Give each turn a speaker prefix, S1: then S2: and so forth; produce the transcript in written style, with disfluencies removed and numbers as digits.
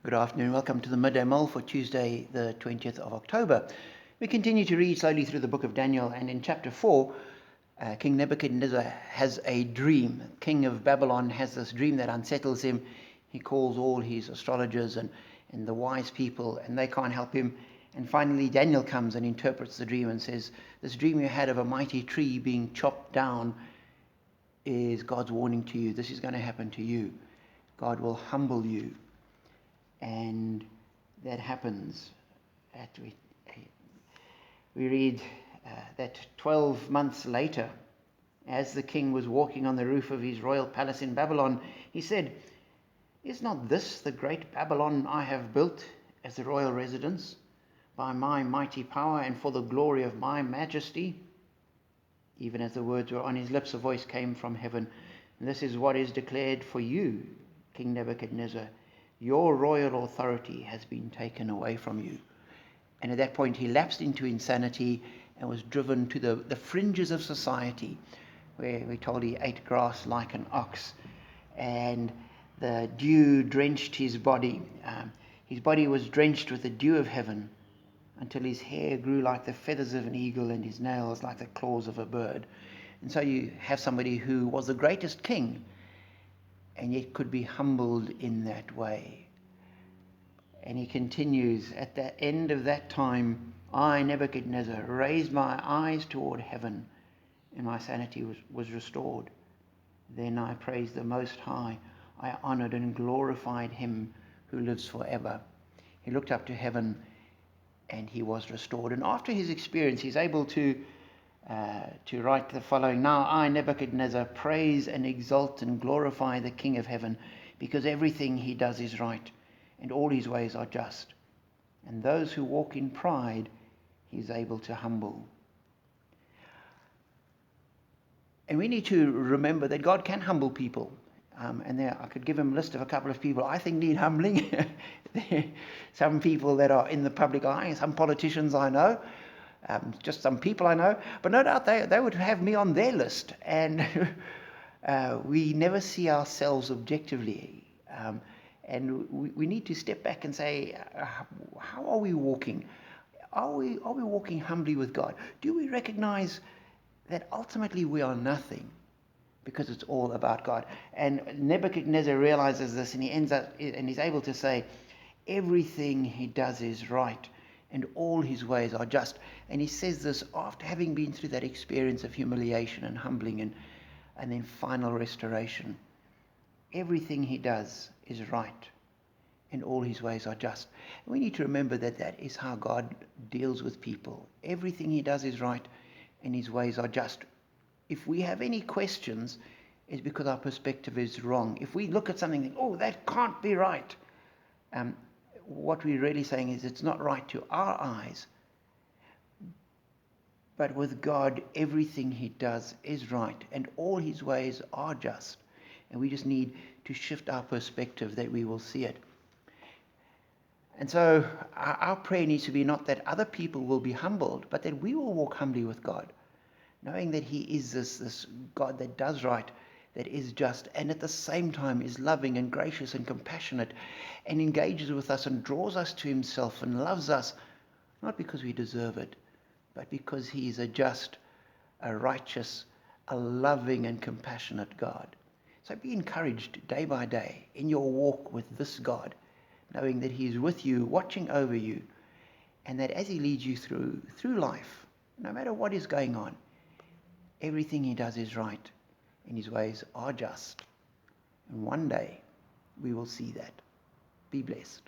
S1: Good afternoon. Welcome to the Midday Mull for Tuesday, the 20th of October. We continue to read slowly through the book of Daniel, and in chapter 4, King Nebuchadnezzar has a dream. King of Babylon has this dream that unsettles him. He calls all his astrologers and the wise people, and they can't help him. And finally, Daniel comes and interprets the dream and says, this dream you had of a mighty tree being chopped down is God's warning to you. This is going to happen to you. God will humble you. And that happens. We read that 12 months later, as the king was walking on the roof of his royal palace in Babylon, he said, "Is not this the great Babylon I have built as a royal residence by my mighty power and for the glory of my majesty?" Even as the words were on his lips, a voice came from heaven. "And this is what is declared for you, King Nebuchadnezzar. Your royal authority has been taken away from you." And at that point he lapsed into insanity and was driven to the fringes of society, where we're told he ate grass like an ox, and the dew drenched his body. His body was drenched with the dew of heaven until his hair grew like the feathers of an eagle and his nails like the claws of a bird. And so you have somebody who was the greatest king and yet could be humbled in that way. And he continues, "At the end of that time, I, Nebuchadnezzar, raised my eyes toward heaven, and my sanity was restored. Then I praised the Most High. I honored and glorified him who lives forever." He looked up to heaven, and he was restored. And after his experience, he's able to write the following: "Now I, Nebuchadnezzar, praise and exalt and glorify the King of heaven, because everything he does is right, and all his ways are just. And those who walk in pride, he is able to humble." And we need to remember that God can humble people. And there, I could give him a list of a couple of people I think need humbling. Some people that are in the public eye, some politicians I know, just some people I know, but no doubt they would have me on their list. And we never see ourselves objectively. And we need to step back and say, how are we walking? Are we walking humbly with God? Do we recognize that ultimately we are nothing because it's all about God? And Nebuchadnezzar realizes this, and he ends up, and he's able to say, everything he does is right, and all his ways are just. And he says this after having been through that experience of humiliation and humbling and then final restoration. Everything he does is right, and all his ways are just. And we need to remember that that is how God deals with people. Everything he does is right, and his ways are just. If we have any questions, it's because our perspective is wrong. If we look at something and think, "Oh, that can't be right," what we're really saying is it's not right to our eyes. But with God, everything he does is right, and all his ways are just. And we just need to shift our perspective that we will see it. And so our prayer needs to be not that other people will be humbled, but that we will walk humbly with God, knowing that he is this God that does right, that is just, and at the same time is loving and gracious and compassionate, and engages with us and draws us to himself and loves us, not because we deserve it, but because he is a just, a righteous, a loving and compassionate God. So be encouraged day by day in your walk with this God, knowing that he is with you, watching over you, and that as he leads you through life, no matter what is going on, everything he does is right, and his ways are just. And one day we will see that. Be blessed.